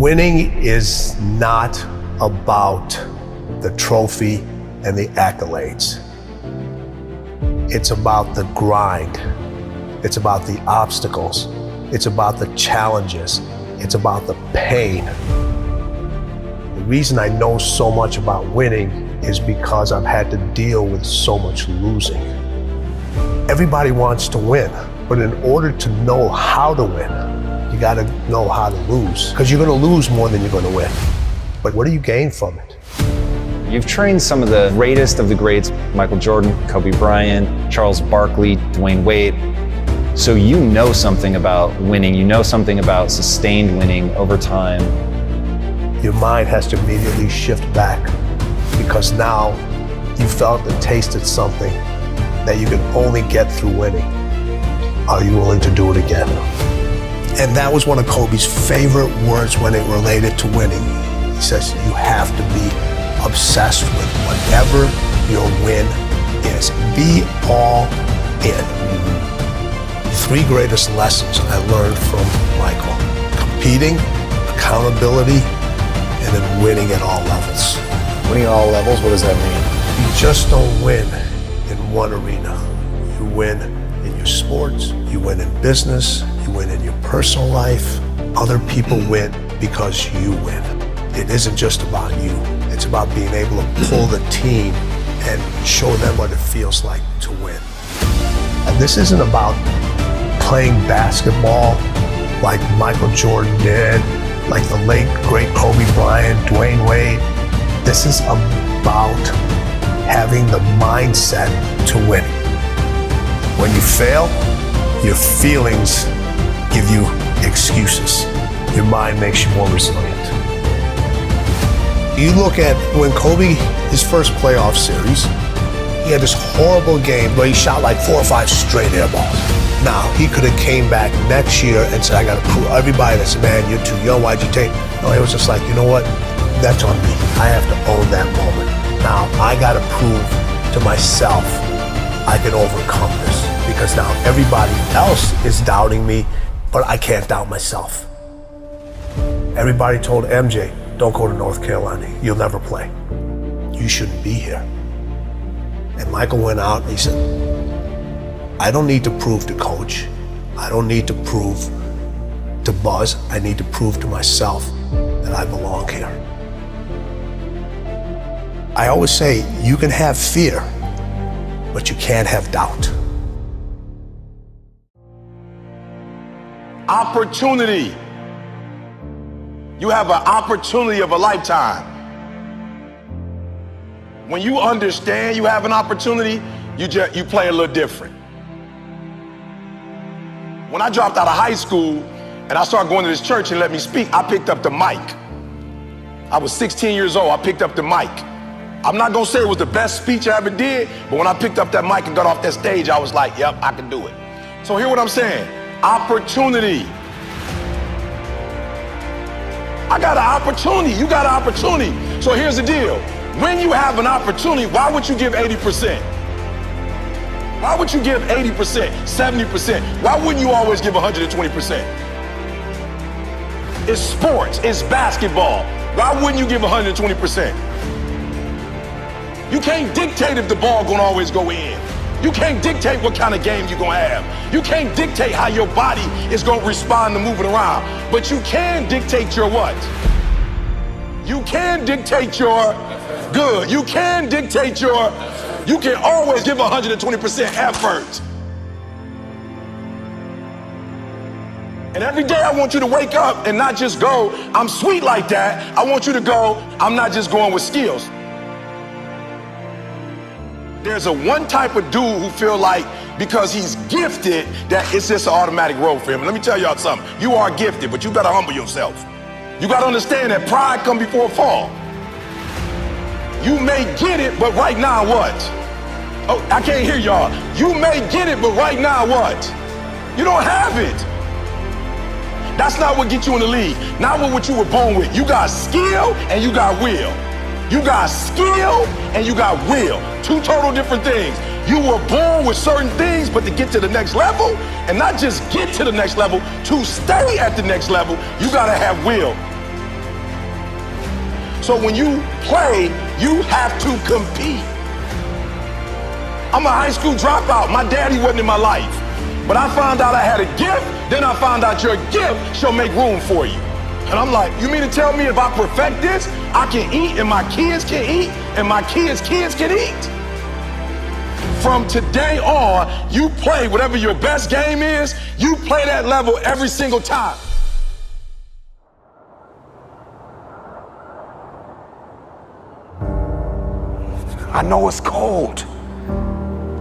Winning is not about the trophy and the accolades. It's about the grind. It's about the obstacles. It's about the challenges. It's about the pain. The reason I know so much about winning is because I've had to deal with so much losing. Everybody wants to win, but in order to know how to win, you gotta know how to lose, because you're gonna lose more than you're gonna win. But what do you gain from it? You've trained some of the greatest of the greats, Michael Jordan, Kobe Bryant, Charles Barkley, Dwayne Wade. So you know something about winning, you know something about sustained winning over time. Your mind has to immediately shift back, because now you felt and tasted something that you can only get through winning. Are you willing to do it again? And that was one of Kobe's favorite words when it related to winning. He says, you have to be obsessed with whatever your win is. Be all in. The three greatest lessons I learned from Michael: competing, accountability, and then winning at all levels. Winning at all levels, what does that mean? You just don't win in one arena. You win in your sports, you win in business, you win in your personal life. Other people win because you win. It isn't just about you. It's about being able to pull the team and show them what it feels like to win. And this isn't about playing basketball like Michael Jordan did, like the late, great Kobe Bryant, Dwayne Wade. This is about having the mindset to win. When you fail, your feelings give you excuses. Your mind makes you more resilient. You look at when Kobe, his first playoff series, he had this horrible game where he shot like 4 or 5 straight air balls. Now, he could have came back next year and said, I got to prove everybody that's, man, you're too young, why'd you take? No, he was just like, you know what? That's on me. I have to own that moment. Now, I got to prove to myself I can overcome this, because now everybody else is doubting me, but I can't doubt myself. Everybody told MJ, don't go to North Carolina. You'll never play. You shouldn't be here. And Michael went out and he said, I don't need to prove to coach. I don't need to prove to Buzz. I need to prove to myself that I belong here. I always say, you can have fear, but you can't have doubt. Opportunity. You have an opportunity of a lifetime. When you understand you have an opportunity, you play a little different. When I dropped out of high school and I started going to this church and let me speak, I picked up the mic. I was 16 years old, I picked up the mic. I'm not gonna say it was the best speech I ever did, but when I picked up that mic and got off that stage, I was like, yep, I can do it. So hear what I'm saying, opportunity. I got an opportunity, you got an opportunity. So here's the deal, when you have an opportunity, why would you give 80%? Why would you give 80%, 70%? Why wouldn't you always give 120%? It's sports, it's basketball. Why wouldn't you give 120%? You can't dictate if the ball gonna always go in. You can't dictate what kind of game you're gonna have. You can't dictate how your body is gonna respond to moving around. But you can dictate your what? You can dictate your good. You can dictate your, you can always give 120% effort. And every day I want you to wake up and not just go, I'm sweet like that. I want you to go, I'm not just going with skills. There's a one type of dude who feel like because he's gifted that it's just an automatic road for him. And let me tell y'all something. You are gifted, but you gotta humble yourself. You gotta understand that pride comes before a fall. You may get it, but right now what? Oh, I can't hear y'all. You may get it, but right now what? You don't have it. That's not what gets you in the league. Not what you were born with. You got skill and you got will. You got skill and you got will. Two total different things. You were born with certain things, but to get to the next level, and not just get to the next level, to stay at the next level, you gotta have will. So when you play, you have to compete. I'm a high school dropout. My daddy wasn't in my life. But I found out I had a gift, then I found out your gift shall make room for you. And I'm like, you mean to tell me if I perfect this, I can eat and my kids can eat and my kids' kids can eat? From today on, you play whatever your best game is, you play that level every single time. I know it's cold,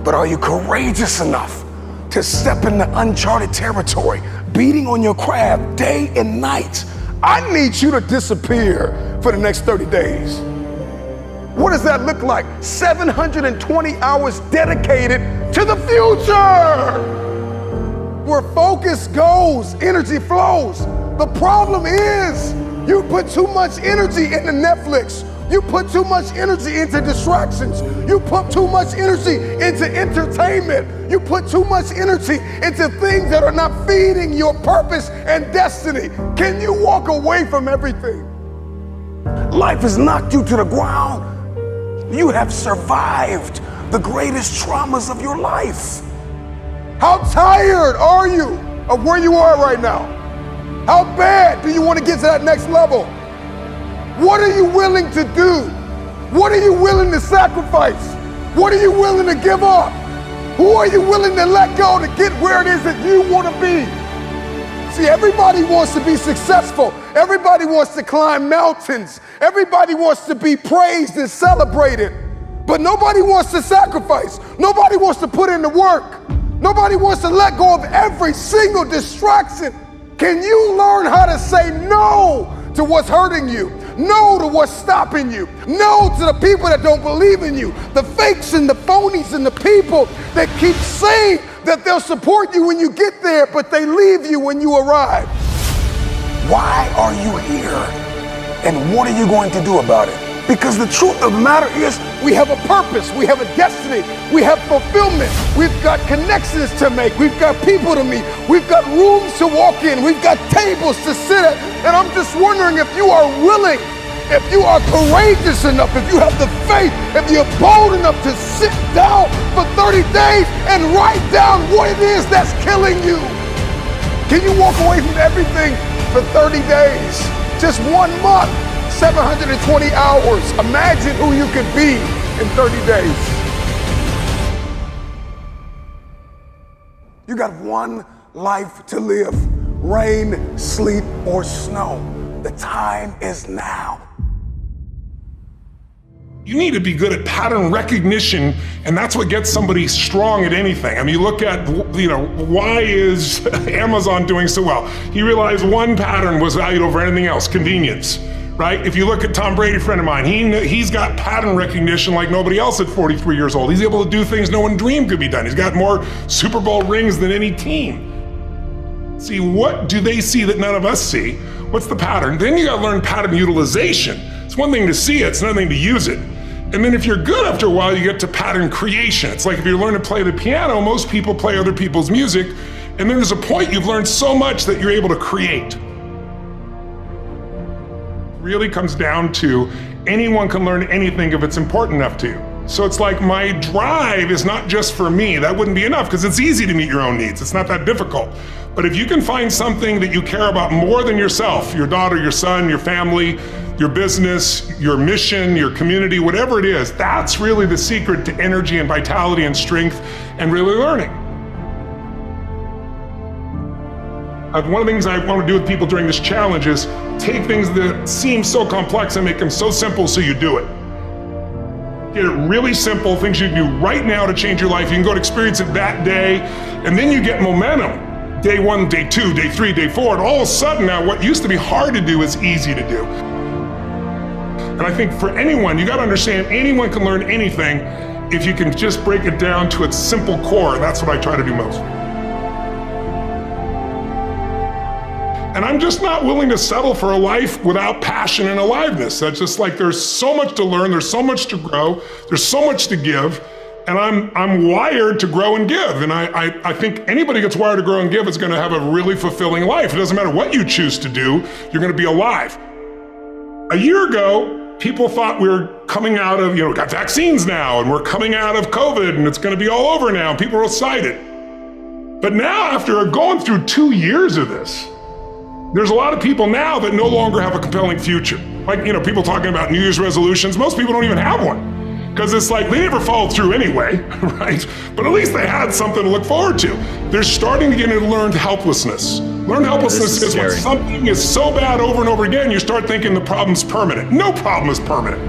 but are you courageous enough to step into uncharted territory, beating on your craft day and night? I need you to disappear for the next 30 days. What does that look like? 720 hours dedicated to the future. Where focus goes, energy flows. The problem is you put too much energy into Netflix. You put too much energy into distractions. You put too much energy into entertainment. You put too much energy into things that are not feeding your purpose and destiny. Can you walk away from everything? Life has knocked you to the ground. You have survived the greatest traumas of your life. How tired are you of where you are right now? How bad do you want to get to that next level? What are you willing to do? What are you willing to sacrifice? What are you willing to give up? Who are you willing to let go to get where it is that you want to be? See, everybody wants to be successful. Everybody wants to climb mountains. Everybody wants to be praised and celebrated. But nobody wants to sacrifice. Nobody wants to put in the work. Nobody wants to let go of every single distraction. Can you learn how to say no to what's hurting you? No to what's stopping you. No to the people that don't believe in you. The fakes and the phonies and the people that keep saying that they'll support you when you get there, but they leave you when you arrive. Why are you here? And what are you going to do about it? Because the truth of the matter is we have a purpose, we have a destiny, we have fulfillment, we've got connections to make, we've got people to meet, we've got rooms to walk in, we've got tables to sit at, and I'm just wondering if you are willing, if you are courageous enough, if you have the faith, if you're bold enough to sit down for 30 days and write down what it is that's killing you. Can you walk away from everything for 30 days? Just 1 month. 720 hours. Imagine who you could be in 30 days. You got one life to live. Rain, sleet, or snow. The time is now. You need to be good at pattern recognition, and that's what gets somebody strong at anything. I mean, you look at, why is Amazon doing so well? He realized one pattern was valued over anything else, convenience. Right? If you look at Tom Brady, a friend of mine, he's got pattern recognition like nobody else at 43 years old. He's able to do things no one dreamed could be done. He's got more Super Bowl rings than any team. See, what do they see that none of us see? What's the pattern? Then you gotta learn pattern utilization. It's one thing to see it, it's another thing to use it. And then if you're good after a while, you get to pattern creation. It's like if you learn to play the piano, most people play other people's music, and then there's a point you've learned so much that you're able to create. Really comes down to anyone can learn anything if it's important enough to. So it's like my drive is not just for me. That wouldn't be enough because it's easy to meet your own needs. It's not that difficult. But if you can find something that you care about more than yourself, your daughter, your son, your family, your business, your mission, your community, whatever it is, that's really the secret to energy and vitality and strength and really learning. One of the things I want to do with people during this challenge is take things that seem so complex and make them so simple so you do it. Get it really simple, things you can do right now to change your life. You can go to experience it that day, and then you get momentum. Day 1, day 2, day 3, day 4, and all of a sudden now what used to be hard to do is easy to do. And I think for anyone, you gotta understand anyone can learn anything if you can just break it down to its simple core, and that's what I try to do most. And I'm just not willing to settle for a life without passion and aliveness. That's just like there's so much to learn, there's so much to grow, there's so much to give, and I'm wired to grow and give. And I think anybody gets wired to grow and give is gonna have a really fulfilling life. It doesn't matter what you choose to do, you're gonna be alive. A year ago, People thought we were coming out of, we got vaccines now and we're coming out of COVID and it's going to be all over now. People were excited. But now, after going through 2 years of this, there's a lot of people now that no longer have a compelling future. Like, people talking about New Year's resolutions. Most people don't even have one. Because it's like they never followed through anyway, right? But at least they had something to look forward to. They're starting to get into learned helplessness. Learned helplessness is when something is so bad over and over again, you start thinking the problem's permanent. No problem is permanent.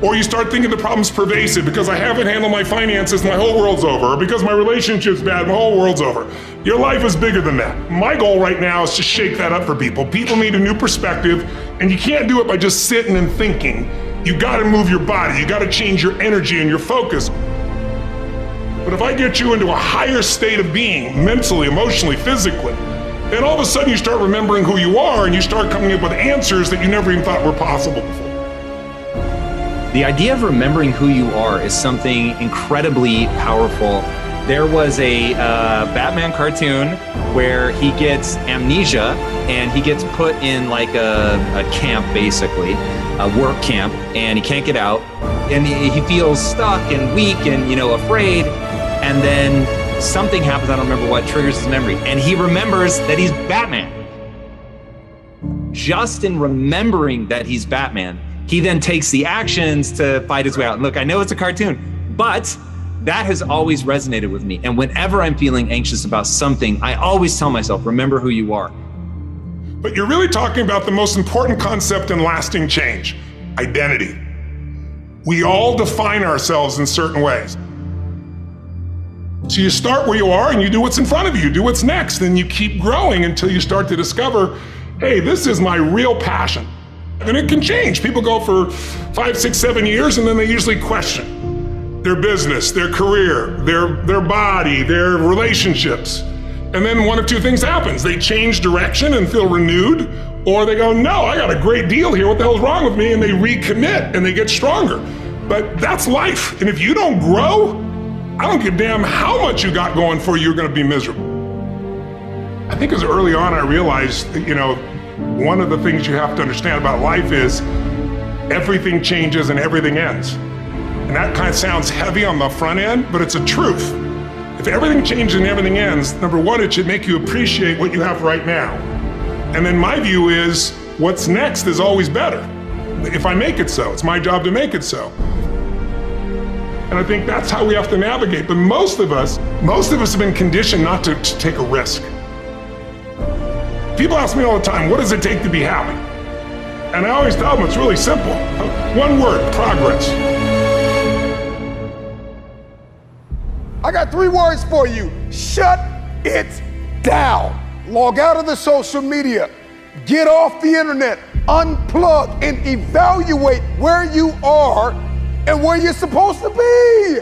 Or you start thinking the problem's pervasive because I haven't handled my finances, my whole world's over. Or because my relationship's bad, my whole world's over. Your life is bigger than that. My goal right now is to shake that up for people. People need a new perspective, and you can't do it by just sitting and thinking. You gotta move your body, you gotta change your energy and your focus. But if I get you into a higher state of being, mentally, emotionally, physically, then all of a sudden you start remembering who you are and you start coming up with answers that you never even thought were possible before. The idea of remembering who you are is something incredibly powerful. There was a Batman cartoon where he gets amnesia and he gets put in like a camp, basically, a work camp, and he can't get out. And he feels stuck and weak and, afraid. And then something happens, I don't remember what, triggers his memory. And he remembers that he's Batman. Just in remembering that he's Batman, he then takes the actions to fight his way out. And look, I know it's a cartoon, but that has always resonated with me. And whenever I'm feeling anxious about something, I always tell myself, remember who you are. But you're really talking about the most important concept in lasting change, identity. We all define ourselves in certain ways. So you start where you are and you do what's in front of you, do what's next, and you keep growing until you start to discover, hey, this is my real passion. And it can change. People go for 5, 6, 7 years and then they usually question their business, their career, their body, their relationships. And then one of two things happens. They change direction and feel renewed, or they go, no, I got a great deal here. What the hell's wrong with me? And they recommit and they get stronger. But that's life. And if you don't grow, I don't give a damn how much you got going for you, you're going to be miserable. I think as early on I realized that, one of the things you have to understand about life is everything changes and everything ends. And that kind of sounds heavy on the front end, but it's a truth. If everything changes and everything ends, number one, it should make you appreciate what you have right now. And then my view is what's next is always better. If I make it so, it's my job to make it so. And I think that's how we have to navigate. But most of us have been conditioned not to take a risk. People ask me all the time, what does it take to be happy? And I always tell them it's really simple. One word, progress. I got 3 words for you. Shut it down. Log out of the social media. Get off the internet. Unplug and evaluate where you are and where you're supposed to be.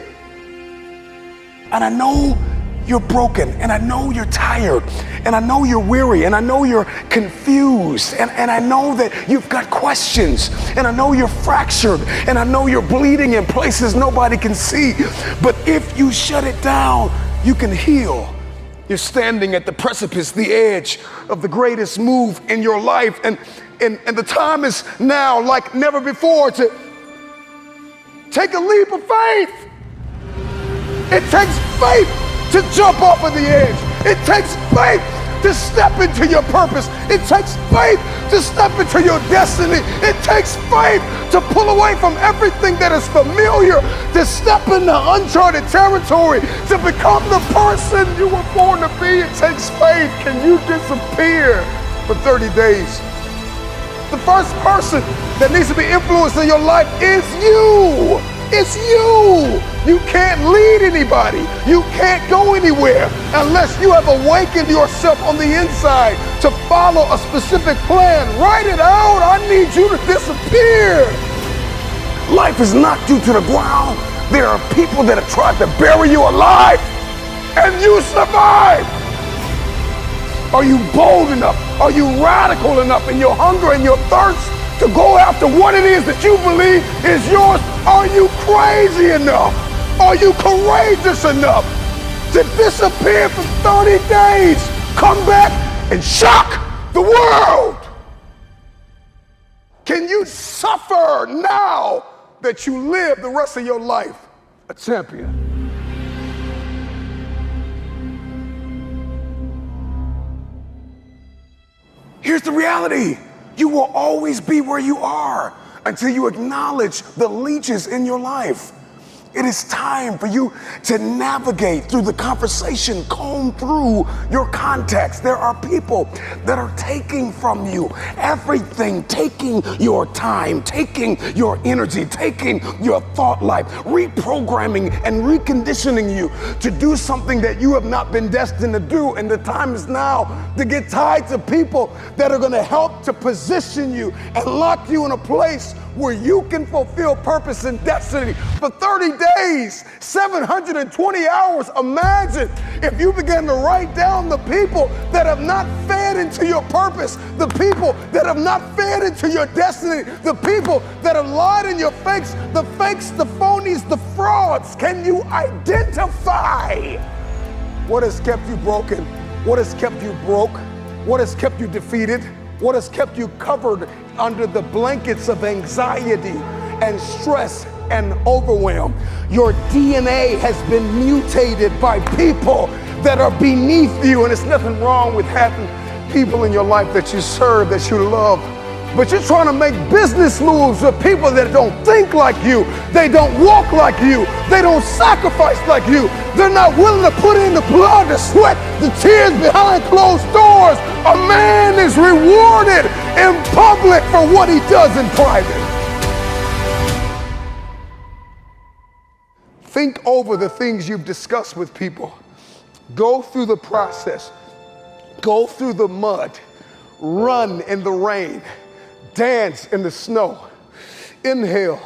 And I know you're broken, and I know you're tired, and I know you're weary, and I know you're confused, and I know that you've got questions, and I know you're fractured, and I know you're bleeding in places nobody can see. But if you shut it down, you can heal. You're standing at the precipice, the edge of the greatest move in your life, and the time is now like never before to take a leap of faith. It takes faith to jump off of the edge. It takes faith to step into your purpose. It takes faith to step into your destiny. It takes faith to pull away from everything that is familiar, to step into uncharted territory, to become the person you were born to be. It takes faith. Can you disappear for 30 days? The first person that needs to be influenced in your life is you. It's you. You can't lead anybody. You can't go anywhere unless you have awakened yourself on the inside to follow a specific plan. Write it out. I need you to disappear. Life has knocked you to the ground. There are people that have tried to bury you alive, and you survived. Are you bold enough? Are you radical enough in your hunger and your thirst to go after what it is that you believe is yours? Are you crazy enough? Are you courageous enough to disappear for 30 days, come back and shock the world? Can you'd suffer now that you live the rest of your life a champion. Here's the reality. You will always be where you are until you acknowledge the leeches in your life. It is time for you to navigate through the conversation, comb through your context. There are people that are taking from you everything, taking your time, taking your energy, taking your thought life, reprogramming and reconditioning you to do something that you have not been destined to do. And the time is now to get tied to people that are going to help to position you and lock you in a place where you can fulfill purpose and destiny for 30 days, 720 hours. Imagine if you began to write down the people that have not fed into your purpose, the people that have not fed into your destiny, the people that have lied in your fakes, the phonies, the frauds. Can you identify what has kept you broken? What has kept you broke? What has kept you defeated? What has kept you covered under the blankets of anxiety and stress and overwhelm? Your DNA has been mutated by people that are beneath you, and it's nothing wrong with having people in your life that you serve, that you love. But you're trying to make business moves with people that don't think like you. They don't walk like you. They don't sacrifice like you. They're not willing to put in the blood, the sweat, the tears behind closed doors. A man is rewarded in public for what he does in private. Think over the things you've discussed with people. Go through the process. Go through the mud. Run in the rain. Dance in the snow. Inhale,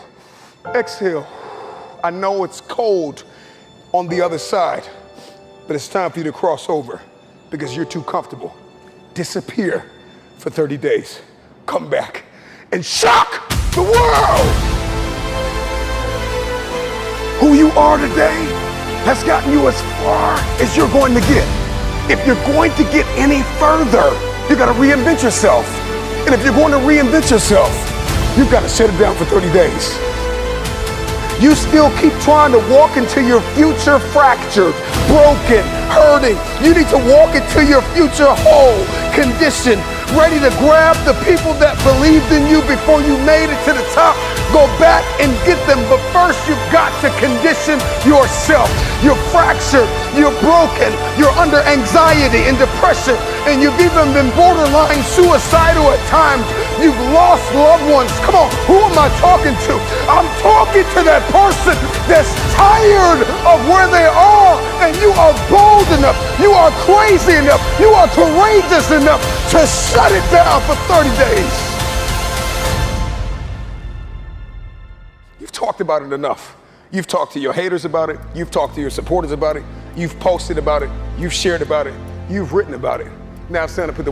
exhale. I know it's cold on the other side, but it's time for you to cross over because you're too comfortable. Disappear for 30 days. Come back and shock the world. Who you are today has gotten you as far as you're going to get. If you're going to get any further, you got to reinvent yourself. And if you're going to reinvent yourself, you've got to shut it down for 30 days. You still keep trying to walk into your future fractured, broken, hurting. You need to walk into your future whole, conditioned, ready to grab the people that believed in you before you made it to the top. Go back and get them, but first you've got to condition yourself. You're fractured, you're broken, you're under anxiety and depression, and you've even been borderline suicidal at times. You've lost loved ones. Come on, who am I talking to? I'm talking to that person that's tired of where they are, and you are bold enough, you are crazy enough, you are courageous enough to shut it down for 30 days. You've talked about it enough. You've talked to your haters about it. You've talked to your supporters about it. You've posted about it. You've shared about it. You've written about it. Now it's time to put the